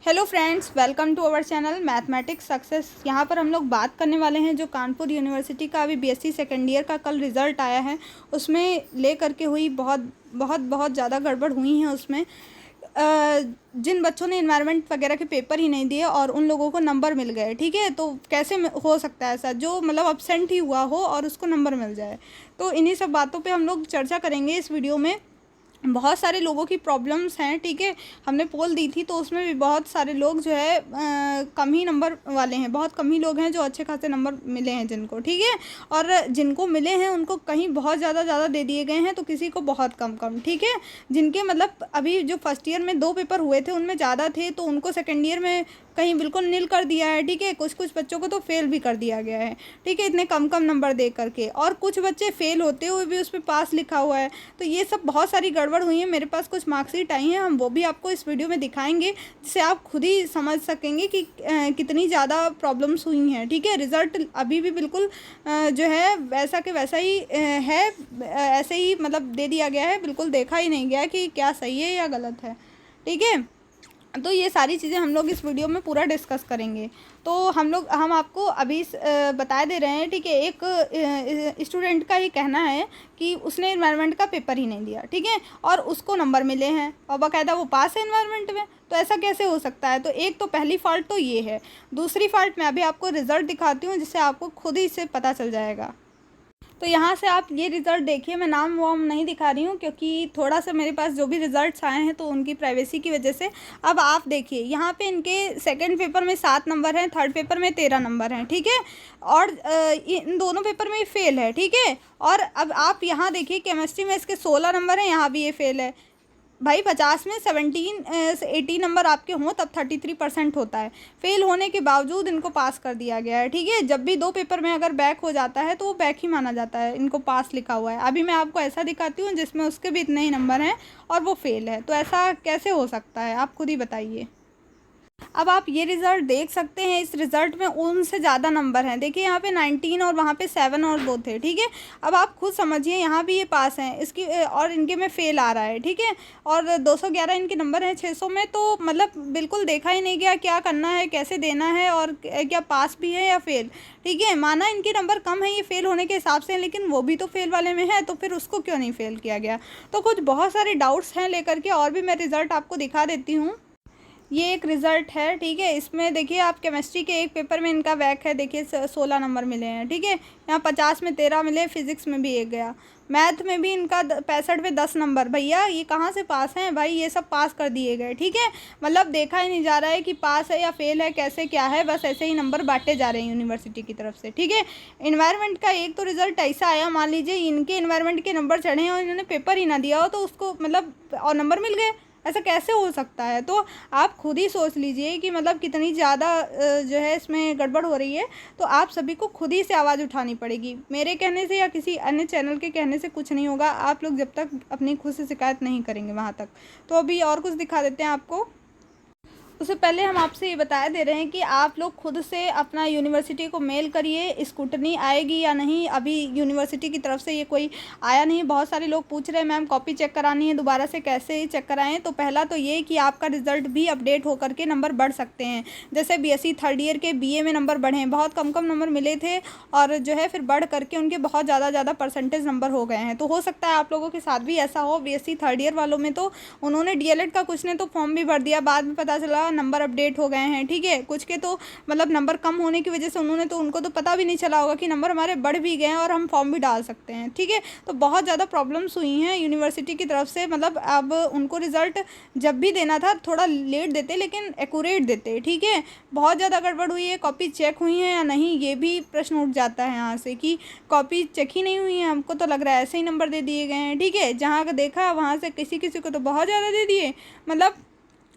Hello friends, welcome to our channel mathematics success. यहाँ पर हम लोग बात करने वाले हैं जो कानपुर यूनिवर्सिटी का अभी बीएससी सेकेंड ईयर का कल रिज़ल्ट आया है, उसमें ले करके हुई बहुत ज़्यादा गड़बड़ हुई हैं। उसमें जिन बच्चों ने इन्वायरमेंट वगैरह के पेपर ही नहीं दिए और उन लोगों को नंबर मिल गए, ठीक है। तो कैसे हो सकता है ऐसा, जो मतलब अब्सेंट ही हुआ हो और उसको नंबर मिल जाए। तो इन्हीं सब बातों पे हम लोग चर्चा करेंगे इस वीडियो में। बहुत सारे लोगों की प्रॉब्लम्स हैं, ठीक है। हमने पोल दी थी तो उसमें भी बहुत सारे लोग जो है कम ही नंबर वाले हैं, बहुत कम ही लोग हैं जो अच्छे खासे नंबर मिले हैं जिनको, ठीक है। और जिनको मिले हैं उनको कहीं बहुत ज़्यादा दे दिए गए हैं, तो किसी को बहुत कम, ठीक है। जिनके मतलब अभी जो फर्स्ट ईयर में 2 पेपर हुए थे उनमें ज़्यादा थे, तो उनको सेकेंड ईयर में कहीं बिल्कुल नील कर दिया है, ठीक है। कुछ बच्चों को तो फेल भी कर दिया गया है, ठीक है, इतने कम नंबर दे करके। और कुछ बच्चे फेल होते हुए भी उस पर पास लिखा हुआ है। तो ये सब बहुत सारी गड़बड़ हुई है। मेरे पास कुछ मार्कशीट आई हैं, हम वो भी आपको इस वीडियो में दिखाएंगे, जिससे आप खुद ही समझ सकेंगे कि कितनी ज़्यादा प्रॉब्लम्स हुई हैं, ठीक है। रिज़ल्ट अभी भी बिल्कुल जो है वैसा के वैसा ही है, ऐसे ही मतलब दे दिया गया है, बिल्कुल देखा ही नहीं गया कि क्या सही है या गलत है, ठीक है। तो ये सारी चीज़ें हम लोग इस वीडियो में पूरा डिस्कस करेंगे। तो हम आपको अभी बता दे रहे हैं, ठीक है। एक स्टूडेंट का ही कहना है कि उसने इन्वायरमेंट का पेपर ही नहीं दिया, ठीक है, और उसको नंबर मिले हैं और बाकायदा वो पास है इन्वायरमेंट में। तो ऐसा कैसे हो सकता है? तो एक तो पहली फ़ॉल्ट तो ये है। दूसरी फ़ॉल्ट मैं अभी आपको रिज़ल्ट दिखाती हूँ, जिससे आपको खुद ही इससे पता चल जाएगा। तो यहाँ से आप ये रिज़ल्ट देखिए, मैं नाम वाम नहीं दिखा रही हूँ क्योंकि थोड़ा सा मेरे पास जो भी रिज़ल्ट्स आए हैं तो उनकी प्राइवेसी की वजह से। अब आप देखिए यहाँ पे इनके सेकंड पेपर में 7 नंबर हैं, थर्ड पेपर में 13 नंबर हैं, ठीक है। और इन दोनों पेपर में फेल है, ठीक है। और अब आप यहाँ देखिए केमिस्ट्री में इसके 16 नंबर हैं, यहाँ भी ये फेल है। भाई 50 में 80 नंबर आपके हों तब 33% होता है। फेल होने के बावजूद इनको पास कर दिया गया है, ठीक है। जब भी 2 पेपर में अगर बैक हो जाता है तो वो बैक ही माना जाता है, इनको पास लिखा हुआ है। अभी मैं आपको ऐसा दिखाती हूँ जिसमें उसके भी इतने ही नंबर हैं और वो फेल है। तो ऐसा कैसे हो सकता है, आप खुद ही बताइए। अब आप ये रिज़ल्ट देख सकते हैं, इस रिज़ल्ट में उनसे ज़्यादा नंबर हैं। देखिए यहाँ पे 19 और वहाँ पे 7 और 2 थे, ठीक है। अब आप खुद समझिए, यहाँ भी ये पास हैं इसकी और इनके में फ़ेल आ रहा है, ठीक है। और 211 इनके नंबर हैं 600 में। तो मतलब बिल्कुल देखा ही नहीं गया क्या करना है, कैसे देना है और क्या पास भी है या फेल, ठीक है। माना इनके नंबर कम है ये फेल होने के हिसाब से, लेकिन वो भी तो फेल वाले में है, तो फिर उसको क्यों नहीं फेल किया गया। तो कुछ बहुत सारे डाउट्स हैं लेकर के, और भी मैं रिज़ल्ट आपको दिखा देती हूँ। ये एक रिज़ल्ट है, ठीक है। इसमें देखिए आप केमिस्ट्री के एक पेपर में इनका बैक है, देखिए 16 नंबर मिले हैं, ठीक है। यहाँ 50 में 13 मिले, फिज़िक्स में भी 1 गया। मैथ में भी इनका 65 में 10 नंबर। भैया ये कहाँ से पास हैं भाई, ये सब पास कर दिए गए, ठीक है। मतलब देखा ही नहीं जा रहा है कि पास है या फेल है, कैसे क्या है, बस ऐसे ही नंबर बांटे जा रहे हैं यूनिवर्सिटी की तरफ से, ठीक है। इन्वायरमेंट का एक तो रिज़ल्ट ऐसा आया, मान लीजिए इनके इन्वायरमेंट के नंबर चढ़े हैं और इन्होंने पेपर ही ना दिया हो, तो उसको मतलब और नंबर मिल गए, ऐसा कैसे हो सकता है। तो आप खुद ही सोच लीजिए कि मतलब कितनी ज़्यादा जो है इसमें गड़बड़ हो रही है। तो आप सभी को खुद ही से आवाज़ उठानी पड़ेगी, मेरे कहने से या किसी अन्य चैनल के कहने से कुछ नहीं होगा। आप लोग जब तक अपनी खुद से शिकायत नहीं करेंगे वहाँ तक। तो अभी और कुछ दिखा देते हैं आपको। उससे पहले हम आपसे ये बता दे रहे हैं कि आप लोग खुद से अपना यूनिवर्सिटी को मेल करिए, स्कूटनी आएगी या नहीं। अभी यूनिवर्सिटी की तरफ से ये कोई आया नहीं। बहुत सारे लोग पूछ रहे हैं मैम कॉपी चेक करानी है दोबारा से, कैसे चेक कराएं। तो पहला तो ये कि आपका रिज़ल्ट भी अपडेट होकर के नंबर बढ़ सकते हैं। जैसे बीएससी थर्ड ईयर के बीए में नंबर बढ़े हैं, बहुत कम नंबर मिले थे और जो है फिर बढ़ करके उनके बहुत ज़्यादा परसेंटेज नंबर हो गए हैं। तो हो सकता है आप लोगों के साथ भी ऐसा हो। बीएससी थर्ड ईयर वालों में तो उन्होंने डीएलएड का कुछ ने तो फॉर्म भी भर दिया, बाद में पता चला नंबर अपडेट हो गए हैं, ठीक है। कुछ के तो मतलब नंबर कम होने की वजह से उनको तो पता भी नहीं चला होगा कि नंबर हमारे बढ़ भी गए हैं और हम फॉर्म भी डाल सकते हैं, ठीक है। तो बहुत ज़्यादा प्रॉब्लम्स हुई हैं यूनिवर्सिटी की तरफ से। मतलब अब उनको रिज़ल्ट जब भी देना था थोड़ा लेट देते लेकिन एक्यूरेट देते, ठीक है। बहुत ज़्यादा गड़बड़ हुई है। कॉपी चेक हुई है या नहीं ये भी प्रश्न उठ जाता है यहाँ से कि कॉपी चेक ही नहीं हुई है, हमको तो लग रहा है ऐसे ही नंबर दे दिए गए हैं, ठीक है। जहाँ का देखा वहाँ से किसी को तो बहुत ज़्यादा दे दिए, मतलब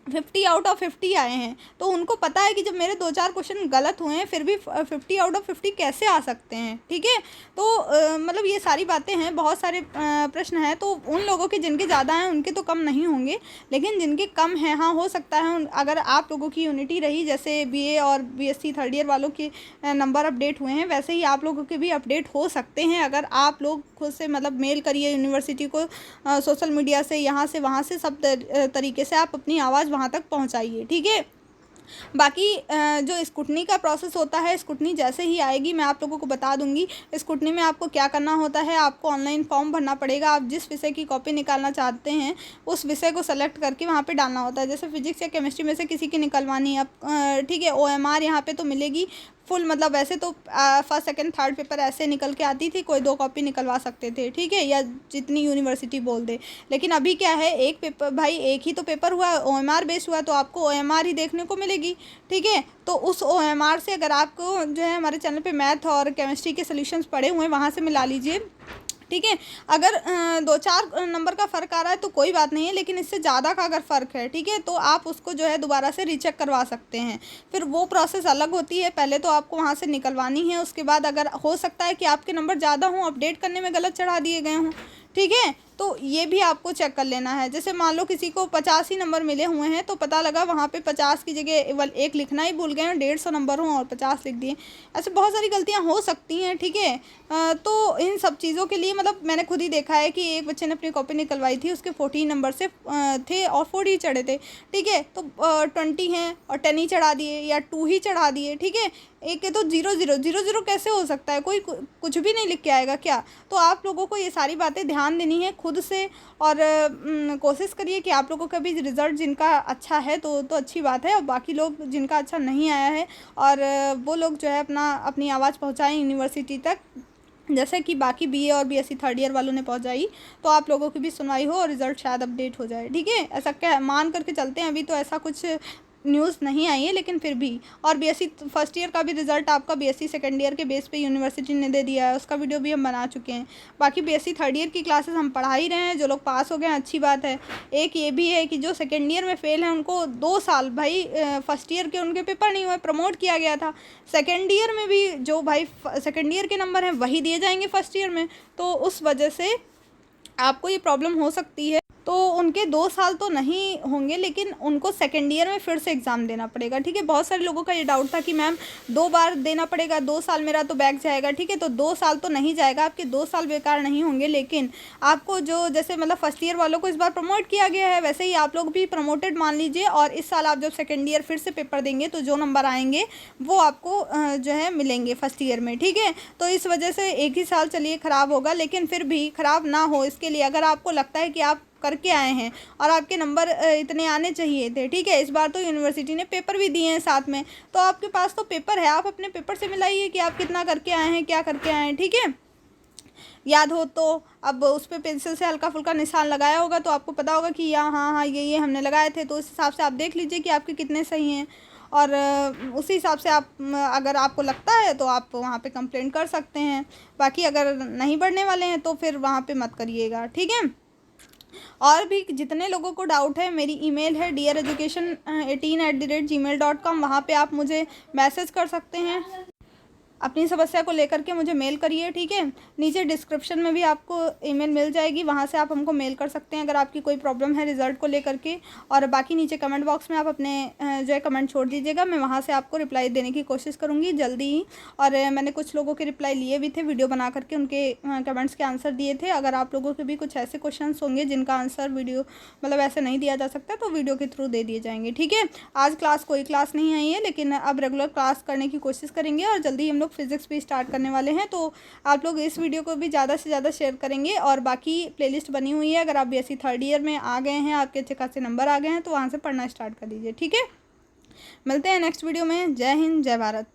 50 आउट ऑफ 50 आए हैं। तो उनको पता है कि जब मेरे 2-4 क्वेश्चन गलत हुए हैं फिर भी 50 आउट ऑफ 50 कैसे आ सकते हैं, ठीक है। तो मतलब ये सारी बातें हैं, बहुत सारे प्रश्न हैं। तो उन लोगों के जिनके ज़्यादा हैं उनके तो कम नहीं होंगे, लेकिन जिनके कम हैं, हाँ हो सकता है अगर आप लोगों की यूनिटी रही, जैसे बीए और बीएससी थर्ड ईयर वालों के नंबर अपडेट हुए हैं, वैसे ही आप लोगों के भी अपडेट हो सकते हैं अगर आप लोग खुद से मतलब मेल करिए यूनिवर्सिटी को, सोशल मीडिया से, यहाँ से वहाँ से, सब तरीके से आप अपनी आवाज़ वहाँ तक पहुँचाइए, ठीक है। बाकी जो स्कूटनी का प्रोसेस होता है, स्कूटनी जैसे ही आएगी मैं आप लोगों को बता दूंगी। स्कूटनी में आपको क्या करना होता है, आपको ऑनलाइन फॉर्म भरना पड़ेगा। आप जिस विषय की कॉपी निकालना चाहते हैं उस विषय को सेलेक्ट करके वहाँ पे डालना होता है। जैसे फिजिक्स या केमिस्ट्री में से किसी की निकलवानी है, ठीक है, OMR यहाँ पे तो मिलेगी फुल। मतलब वैसे तो फर्स्ट सेकंड थर्ड पेपर ऐसे निकल के आती थी, कोई 2 कॉपी निकलवा सकते थे, ठीक है, या जितनी यूनिवर्सिटी बोल दे। लेकिन अभी क्या है, एक पेपर भाई, एक ही तो पेपर हुआ, OMR बेस्ड हुआ, तो आपको OMR ही देखने को मिलेगी, ठीक है। तो उस OMR से अगर आपको जो है हमारे चैनल पे मैथ और केमिस्ट्री के सोल्यूशंस पड़े हुए हैं, वहाँ से मिला लीजिए, ठीक है। अगर 2-4 नंबर का फ़र्क आ रहा है तो कोई बात नहीं है, लेकिन इससे ज़्यादा का अगर फ़र्क है, ठीक है, तो आप उसको जो है दोबारा से रीचेक करवा सकते हैं। फिर वो प्रोसेस अलग होती है, पहले तो आपको वहाँ से निकलवानी है। उसके बाद अगर हो सकता है कि आपके नंबर ज़्यादा हों, अपडेट करने में गलत चढ़ा दिए गए हों, ठीक है, तो ये भी आपको चेक कर लेना है। जैसे मान लो किसी को 50 ही नंबर मिले हुए हैं, तो पता लगा वहाँ पे 50 की जगह केवल 1 लिखना ही भूल गए हैं, 150 नंबर हों और 50 लिख दिए। ऐसे बहुत सारी गलतियाँ हो सकती हैं, ठीक है। तो इन सब चीज़ों के लिए मतलब मैंने खुद ही देखा है कि एक बच्चे ने अपनी कॉपी निकलवाई थी, उसके 14 नंबर से थे और 4 ही चढ़े थे, ठीक है। तो 20 हैं और 10 ही चढ़ा दिए या 2 ही चढ़ा दिए, ठीक है। एक है तो 0-0 कैसे हो सकता है, कोई कुछ भी नहीं लिख के आएगा क्या। तो आप लोगों को ये सारी बातें ध्यान देनी है खुद से, और कोशिश करिए कि आप लोगों का भी रिज़ल्ट जिनका अच्छा है तो अच्छी बात है, और बाकी लोग जिनका अच्छा नहीं आया है और वो लोग जो है अपनी आवाज़ पहुंचाएं यूनिवर्सिटी तक, जैसे कि बाकी BA और BSc थर्ड ईयर वालों ने पहुंचाई, तो आप लोगों की भी सुनवाई हो और रिज़ल्ट शायद अपडेट हो जाए, ठीक है। ऐसा क्या मान करके चलते हैं, अभी तो ऐसा कुछ न्यूज़ नहीं आई है, लेकिन फिर भी। और BSc फर्स्ट ईयर का भी रिज़ल्ट आपका BSc सेकेंड ईयर के बेस पे यूनिवर्सिटी ने दे दिया है, उसका वीडियो भी हम बना चुके हैं। बाकी BSc थर्ड ईयर की क्लासेस हम पढ़ा ही रहे हैं, जो लोग पास हो गए हैं अच्छी बात है। एक ये भी है कि जो सेकेंड ईयर में फ़ेल हैं उनको 2 साल भाई, फर्स्ट ईयर के उनके पेपर नहीं हुए, प्रमोट किया गया था। सेकेंड ईयर में भी जो भाई सेकेंड ईयर के नंबर हैं वही दिए जाएंगे फर्स्ट ईयर में, तो उस वजह से आपको ये प्रॉब्लम हो सकती है। तो उनके 2 साल तो नहीं होंगे, लेकिन उनको सेकेंड ईयर में फिर से एग्ज़ाम देना पड़ेगा, ठीक है। बहुत सारे लोगों का ये डाउट था कि मैम 2 बार देना पड़ेगा, 2 साल मेरा तो बैक जाएगा, ठीक है। तो 2 साल तो नहीं जाएगा, आपके 2 साल बेकार नहीं होंगे, लेकिन आपको जो जैसे मतलब फर्स्ट ईयर वालों को इस बार प्रमोट किया गया है, वैसे ही आप लोग भी प्रमोटेड मान लीजिए। और इस साल आप जब सेकेंड ईयर फिर से पेपर देंगे तो जो नंबर आएंगे वो आपको जो है मिलेंगे फर्स्ट ईयर में, ठीक है। तो इस वजह से एक ही साल चलिए ख़राब होगा, लेकिन फिर भी ख़राब ना हो इसके लिए अगर आपको लगता है कि आप करके आए हैं और आपके नंबर इतने आने चाहिए थे, ठीक है। इस बार तो यूनिवर्सिटी ने पेपर भी दिए हैं साथ में, तो आपके पास तो पेपर है, आप अपने पेपर से मिलाइए कि आप कितना करके आए हैं, क्या करके आए हैं, ठीक है। याद हो तो अब उस पर पेंसिल से हल्का फुल्का निशान लगाया होगा तो आपको पता होगा कि हाँ ये हमने लगाए थे, तो उस हिसाब से आप देख लीजिए कि आपके कितने सही हैं। और उसी हिसाब से आप अगर आपको लगता है तो आप वहाँ पे कंप्लेंट कर सकते हैं। बाकी अगर नहीं बढ़ने वाले हैं तो फिर वहाँ पे मत करिएगा, ठीक है। और भी जितने लोगों को डाउट है, मेरी ईमेल है deareducation18@gmail.com, वहाँ पे आप मुझे मैसेज कर सकते हैं, अपनी समस्या को लेकर के मुझे मेल करिए, ठीक है। नीचे डिस्क्रिप्शन में भी आपको ईमेल मिल जाएगी, वहाँ से आप हमको मेल कर सकते हैं अगर आपकी कोई प्रॉब्लम है रिज़ल्ट को लेकर के। और बाकी नीचे कमेंट बॉक्स में आप अपने जो है कमेंट छोड़ दीजिएगा, मैं वहाँ से आपको रिप्लाई देने की कोशिश करूँगी जल्दी ही। और मैंने कुछ लोगों के रिप्लाई लिए भी थे, वीडियो बना करके उनके कमेंट्स के आंसर दिए थे। अगर आप लोगों के भी कुछ ऐसे क्वेश्चन होंगे जिनका आंसर वीडियो मतलब ऐसे नहीं दिया जा सकता तो वीडियो के थ्रू दे दिए जाएंगे, ठीक है। आज कोई क्लास नहीं आई है, लेकिन अब रेगुलर क्लास करने की कोशिश करेंगे और जल्दी हम लोग फिजिक्स भी स्टार्ट करने वाले हैं। तो आप लोग इस वीडियो को भी ज़्यादा से ज़्यादा शेयर करेंगे। और बाकी प्लेलिस्ट बनी हुई है, अगर आप BSc थर्ड ईयर में आ गए हैं, आपके अच्छे खासे नंबर आ गए हैं, तो वहाँ से पढ़ना स्टार्ट कर दीजिए, ठीक है। मिलते हैं नेक्स्ट वीडियो में। जय हिंद, जय भारत।